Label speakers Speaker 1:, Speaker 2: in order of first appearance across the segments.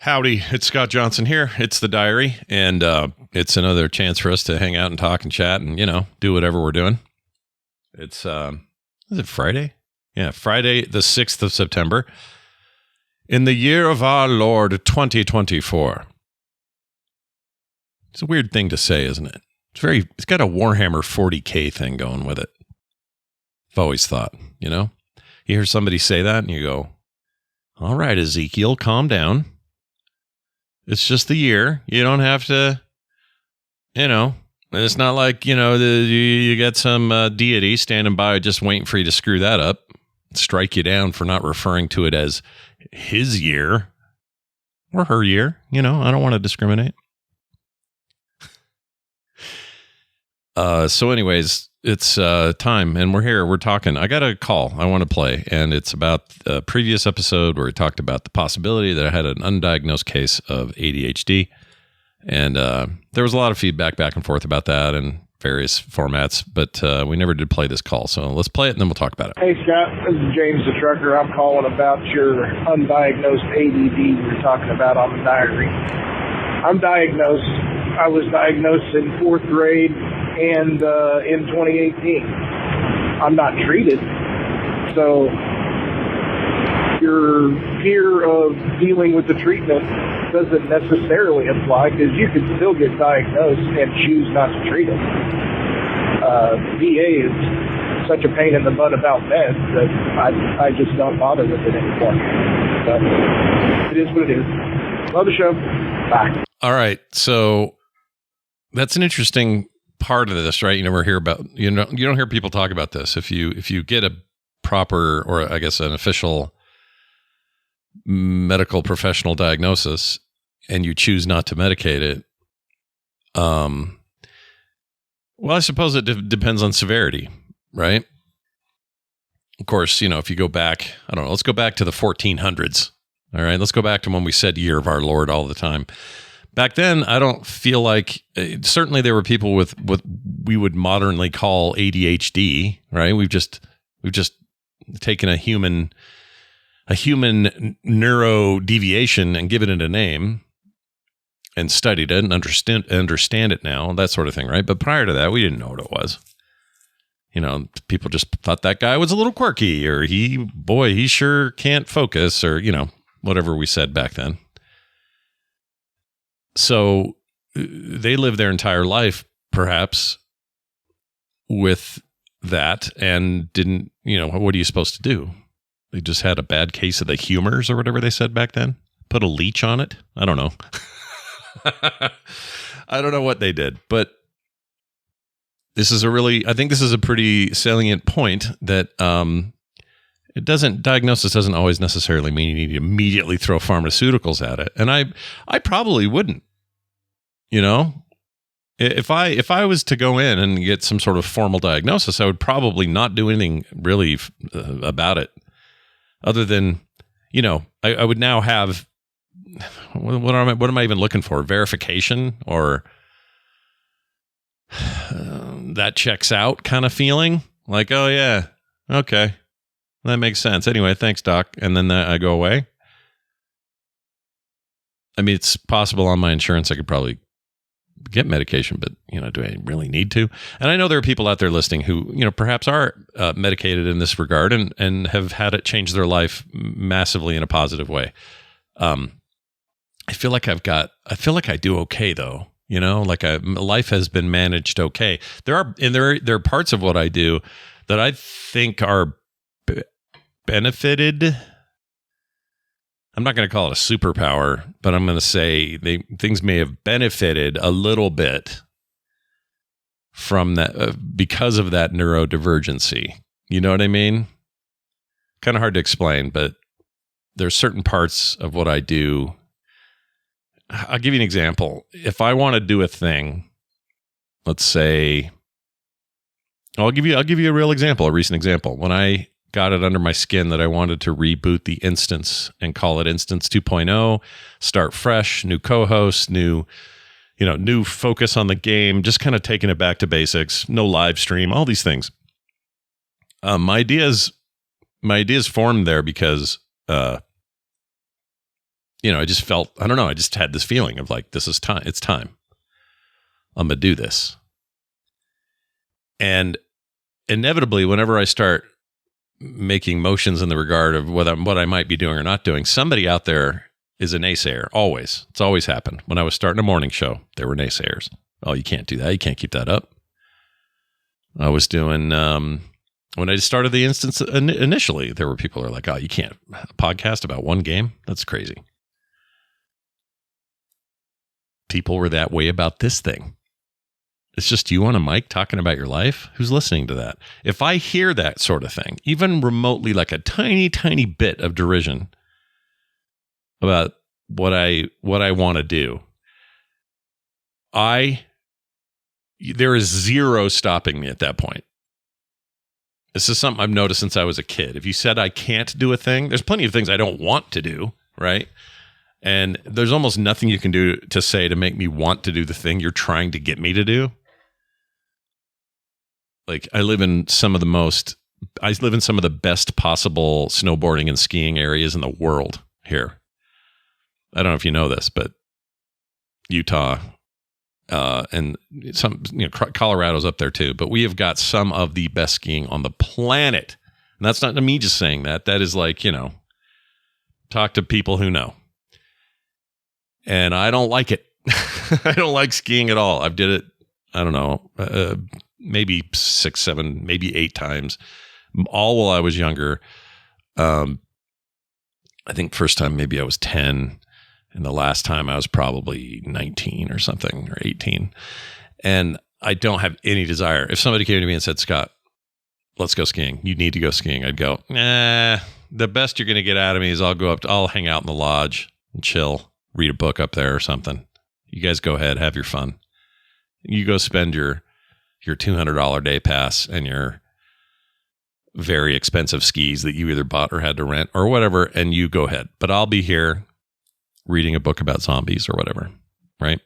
Speaker 1: Howdy, it's Scott Johnson here. It's the diary, and it's another chance for us to hang out and talk and chat and, do whatever we're doing. It's, is it Friday? Yeah, Friday, the 6th of September, in the year of our Lord, 2024. It's a weird thing to say, isn't it? It's got a Warhammer 40K thing going with it. I've always thought, You hear somebody say that and you go, all right, Ezekiel, calm down. It's just the year. You don't have to, it's not like, you get some deity standing by just waiting for you to screw that up, strike you down for not referring to it as his year or her year. I don't want to discriminate. So anyways, it's time and we're here. We're talking. I got a call I want to play, and it's about a previous episode where we talked about the possibility that I had an undiagnosed case of ADHD. And there was a lot of feedback back and forth about that and various formats, but we never did play this call. So let's play it and then we'll talk about it.
Speaker 2: Hey, Scott. This is James the trucker. I'm calling about your undiagnosed ADD you were talking about on the diary. I'm diagnosed. I was diagnosed in 4th grade and in 2018. I'm not treated. So your fear of dealing with the treatment doesn't necessarily apply, because you could still get diagnosed and choose not to treat it. VA is such a pain in the butt about meds that I just don't bother with it anymore. But it is what it is. Love the show. Bye.
Speaker 1: All right. So that's an interesting part of this, right? You never hear about, you don't hear people talk about this. If you get a proper, or I guess an official medical professional diagnosis and you choose not to medicate it, well, I suppose it depends on severity, right? Of course, if you go back, I don't know, let's go back to the 1400s. All right, let's go back to when we said year of our Lord all the time. Back then, I don't feel like, certainly there were people with what we would modernly call ADHD, right? We've just taken a human neuro deviation and given it a name and studied it and understand it now, that sort of thing, right? But prior to that, we didn't know what it was. People just thought that guy was a little quirky, or he sure can't focus, or, whatever we said back then. So they lived their entire life, perhaps, with that, and didn't, what are you supposed to do? They just had a bad case of the humors, or whatever they said back then. Put a leech on it. I don't know. I don't know what they did, but I think this is a pretty salient point that diagnosis doesn't always necessarily mean you need to immediately throw pharmaceuticals at it. And I probably wouldn't, if I was to go in and get some sort of formal diagnosis, I would probably not do anything really about it, other than, I would now have, what am I even looking for? Verification, or that checks out kind of feeling, like, oh yeah, okay, that makes sense. Anyway, thanks, doc. And then I go away. I mean, it's possible on my insurance I could probably get medication, but, do I really need to? And I know there are people out there listening who, perhaps are medicated in this regard and have had it change their life massively in a positive way. I feel like I do okay though, like life has been managed okay. There are parts of what I do that I think are benefited. I'm not going to call it a superpower, but I'm going to say things may have benefited a little bit from that because of that neurodivergency. You know what I mean? Kind of hard to explain, but there's certain parts of what I do. I'll give you an example. If I want to do a thing, let's say, I'll give you a real example, a recent example. When I got it under my skin that I wanted to reboot the instance and call it Instance 2.0, start fresh, new co-host, new focus on the game, just kind of taking it back to basics, no live stream, all these things. My ideas formed there because I just felt, I don't know, I just had this feeling of like, this is time. It's time. I'm going to do this. And inevitably, whenever I start making motions in the regard of what I might be doing or not doing, somebody out there is a naysayer. Always. It's always happened. When I was starting a morning show, there were naysayers. Oh, you can't do that. You can't keep that up. I was doing, when I started the instance initially, there were people who are like, oh, you can't podcast about one game. That's crazy. People were that way about this thing. It's just you on a mic talking about your life. Who's listening to that? If I hear that sort of thing, even remotely, like a tiny, tiny bit of derision about what I want to do, there is zero stopping me at that point. This is something I've noticed since I was a kid. If you said I can't do a thing, there's plenty of things I don't want to do, right? And there's almost nothing you can do to say to make me want to do the thing you're trying to get me to do. Like I live in some of the best possible snowboarding and skiing areas in the world here. I don't know if you know this, but Utah and some, Colorado's up there too. But we have got some of the best skiing on the planet, and that's not me just saying that. That is like, talk to people who know. And I don't like it. I don't like skiing at all. I've did it, I don't know, maybe 6, 7, maybe 8 times, all while I was younger. I think first time maybe I was 10, and the last time I was probably 19 or something, or 18. And I don't have any desire. If somebody came to me and said, Scott, let's go skiing. You need to go skiing. I'd go, nah, the best you're going to get out of me is I'll hang out in the lodge and chill, read a book up there or something. You guys go ahead, have your fun. You go spend your $200 day pass and your very expensive skis that you either bought or had to rent or whatever, and you go ahead. But I'll be here reading a book about zombies or whatever, right?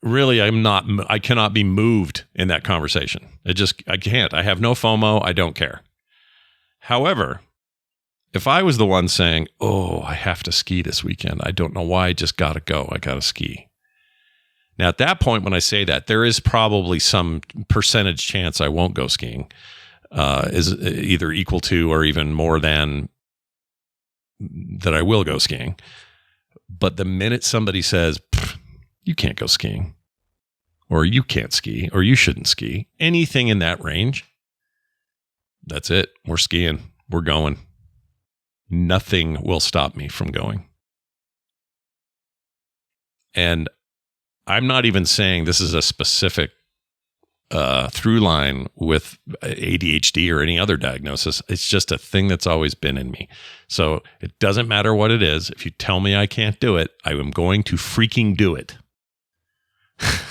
Speaker 1: Really, I cannot be moved in that conversation. I can't. I have no FOMO. I don't care. However, if I was the one saying, oh, I have to ski this weekend, I don't know why, I just got to go. I got to ski. Now, at that point, when I say that, there is probably some percentage chance I won't go skiing, is either equal to or even more than that I will go skiing. But the minute somebody says, you can't go skiing, or you can't ski, or you shouldn't ski, anything in that range, that's it. We're skiing. We're going. Nothing will stop me from going. And I'm not even saying this is a specific through line with ADHD or any other diagnosis. It's just a thing that's always been in me. So it doesn't matter what it is. If you tell me I can't do it, I am going to freaking do it.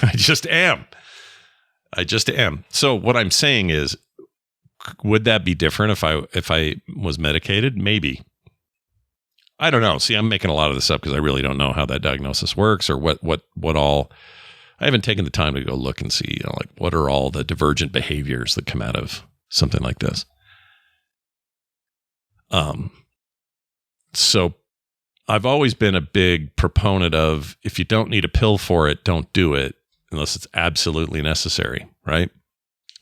Speaker 1: I just am. So what I'm saying is, would that be different if I was medicated? Maybe. I don't know. See, I'm making a lot of this up because I really don't know how that diagnosis works or what all. I haven't taken the time to go look and see, like what are all the divergent behaviors that come out of something like this. So I've always been a big proponent of, if you don't need a pill for it, don't do it unless it's absolutely necessary, right?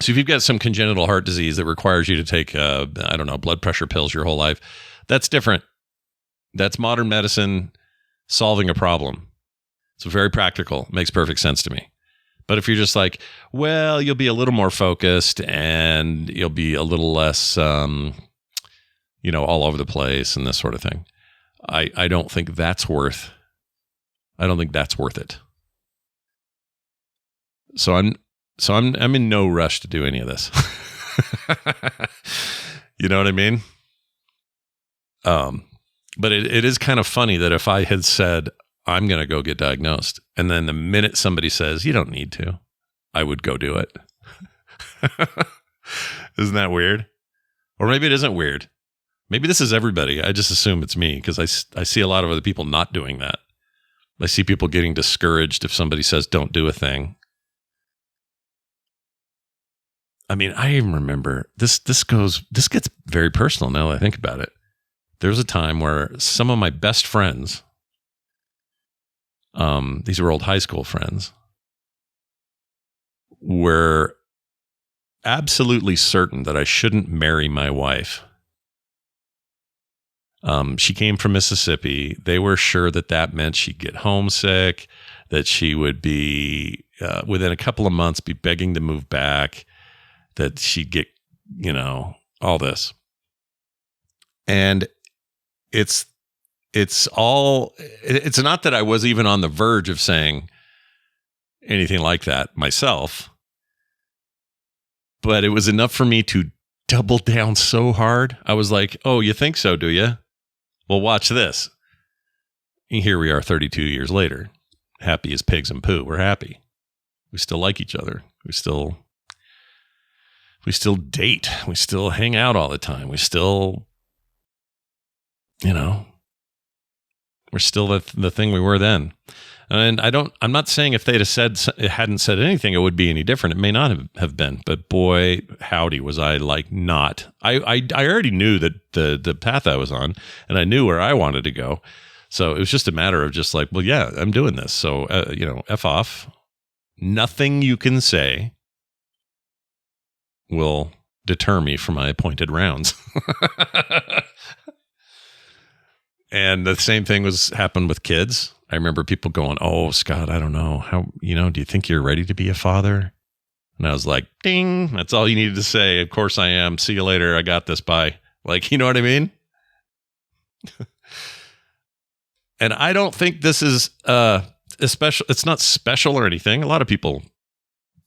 Speaker 1: So if you've got some congenital heart disease that requires you to take, blood pressure pills your whole life, that's different. That's modern medicine solving a problem. It's very practical. Makes perfect sense to me. But if you're just like, well, you'll be a little more focused and you'll be a little less, all over the place and this sort of thing. I don't think that's worth it. So I'm in no rush to do any of this. You know what I mean? But it is kind of funny that if I had said, I'm going to go get diagnosed, and then the minute somebody says, you don't need to, I would go do it. Isn't that weird? Or maybe it isn't weird. Maybe this is everybody. I just assume it's me because I see a lot of other people not doing that. I see people getting discouraged if somebody says, don't do a thing. I mean, I even remember this gets very personal now that I think about it. There was a time where some of my best friends, these were old high school friends, were absolutely certain that I shouldn't marry my wife. She came from Mississippi. They were sure that meant she'd get homesick, that she would be, within a couple of months, be begging to move back, that she'd get, all this. And it's not that I was even on the verge of saying anything like that myself, but it was enough for me to double down so hard. I was like, oh, you think so, do you? Well, watch this. And here we are 32 years later, happy as pigs and poo. We're happy. We still like each other. We still date. We still hang out all the time. We still, we're still the thing we were then. And I'm not saying if they'd hadn't said anything, it would be any different. It may not have been, but boy, howdy, was I like not. I already knew that the path I was on, and I knew where I wanted to go. So it was just a matter of just like, well, yeah, I'm doing this. So, F off. Nothing you can say will deter me from my appointed rounds. And the same thing happened with kids. I remember people going, oh, Scott, I don't know how, do you think you're ready to be a father? And I was like, ding, that's all you needed to say. Of course I am. See you later. I got this. Bye. Like, you know what I mean? And I don't think this is it's not special or anything. A lot of people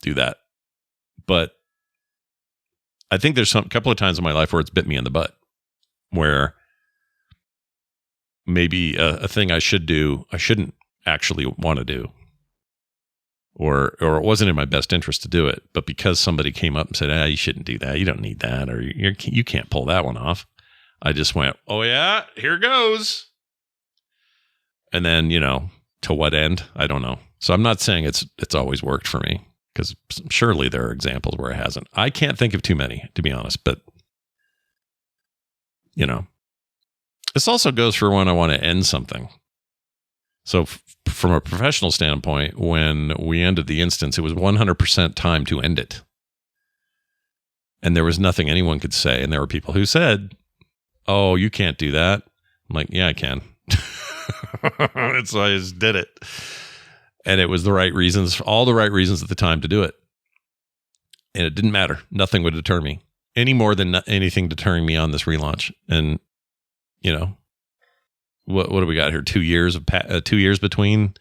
Speaker 1: do that. But I think there's a couple of times in my life where it's bit me in the butt, where maybe a thing I should do, I shouldn't actually want to do, or it wasn't in my best interest to do it. But because somebody came up and said, you shouldn't do that. You don't need that. Or you can't pull that one off. I just went, oh yeah, here goes. And then, to what end? I don't know. So I'm not saying it's always worked for me, because surely there are examples where it hasn't. I can't think of too many, to be honest, but this also goes for when I want to end something. So from a professional standpoint, when we ended the instance, it was 100% time to end it. And there was nothing anyone could say. And there were people who said, oh, you can't do that. I'm like, yeah, I can. So I just did it. And it was the right reasons, all the right reasons at the time to do it. And it didn't matter. Nothing would deter me any more than anything deterring me on this relaunch. And what do we got here? 2 years of 2 years between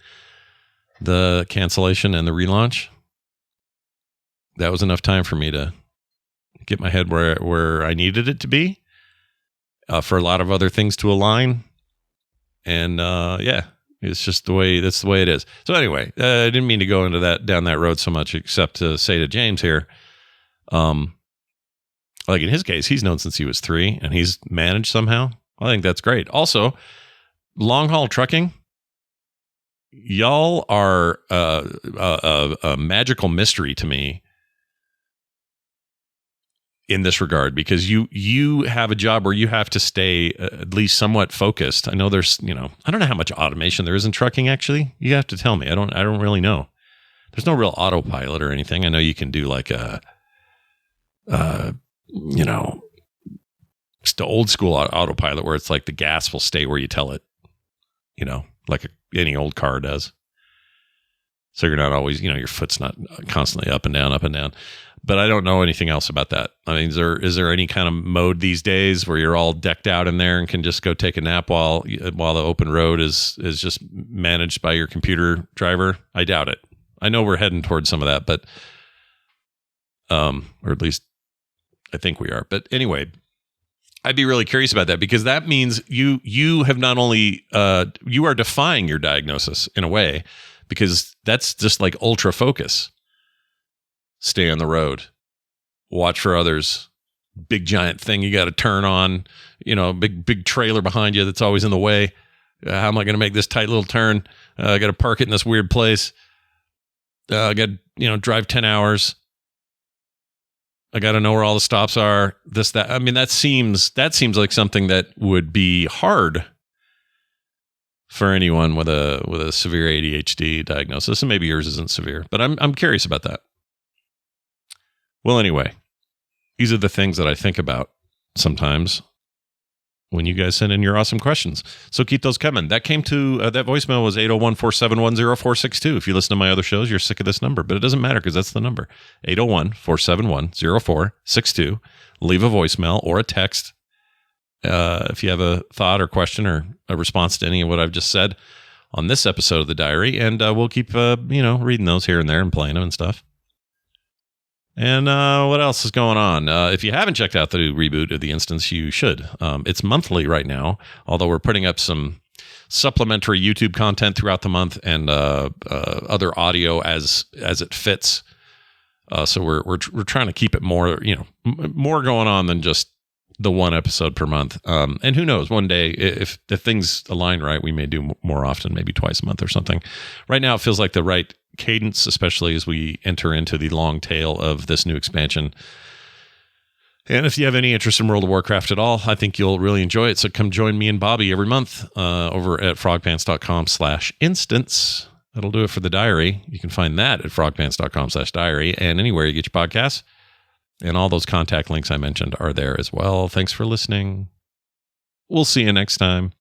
Speaker 1: the cancellation and the relaunch. That was enough time for me to get my head where I needed it to be, for a lot of other things to align. And it's just that's the way it is. So anyway, I didn't mean to go down that road so much, except to say to James here, like in his case, he's known since he was 3 and he's managed somehow. I think that's great. Also, long haul trucking, y'all are a magical mystery to me in this regard, because you have a job where you have to stay at least somewhat focused. I know there's, I don't know how much automation there is in trucking. Actually, you have to tell me. I don't really know. There's no real autopilot or anything. I know you can do like it's the old school autopilot where it's like the gas will stay where you tell it, like any old car does. So you're not always, your foot's not constantly up and down, up and down. But I don't know anything else about that. I mean, is there any kind of mode these days where you're all decked out in there and can just go take a nap while the open road is just managed by your computer driver? I doubt it. I know we're heading towards some of that, but or at least I think we are. But anyway, I'd be really curious about that, because that means you have not only you are defying your diagnosis in a way, because that's just like ultra focus. Stay on the road, watch for others, big giant thing you got to turn on, big trailer behind you that's always in the way. How am I going to make this tight little turn? I got to park it in this weird place. I got to drive 10 hours. I got to know where all the stops are. This, that. I mean, that seems like something that would be hard for anyone with a severe ADHD diagnosis, and maybe yours isn't severe, but I'm curious about that. Well, anyway, these are the things that I think about sometimes when you guys send in your awesome questions. So keep those coming. That came to that voicemail was 801-471-0462. If you listen to my other shows, you're sick of this number, but it doesn't matter because that's the number. 801-471-0462. Leave a voicemail or a text if you have a thought or question or a response to any of what I've just said on this episode of the diary, and we'll keep reading those here and there and playing them and stuff. And what else is going on? If you haven't checked out the new reboot of The Instance, you should. It's monthly right now, although we're putting up some supplementary YouTube content throughout the month and other audio as it fits. So we're trying to keep it more going on than just the one episode per month. And who knows, one day if things align right, we may do more often, maybe twice a month or something. Right now it feels like the right cadence, especially as we enter into the long tail of this new expansion. And if you have any interest in World of Warcraft at all, I think you'll really enjoy it. So come join me and Bobby every month over at frogpants.com/instance. That'll do it for the diary. You can find that at frogpants.com/diary and anywhere you get your podcasts. And all those contact links I mentioned are there as well. Thanks for listening. We'll see you next time.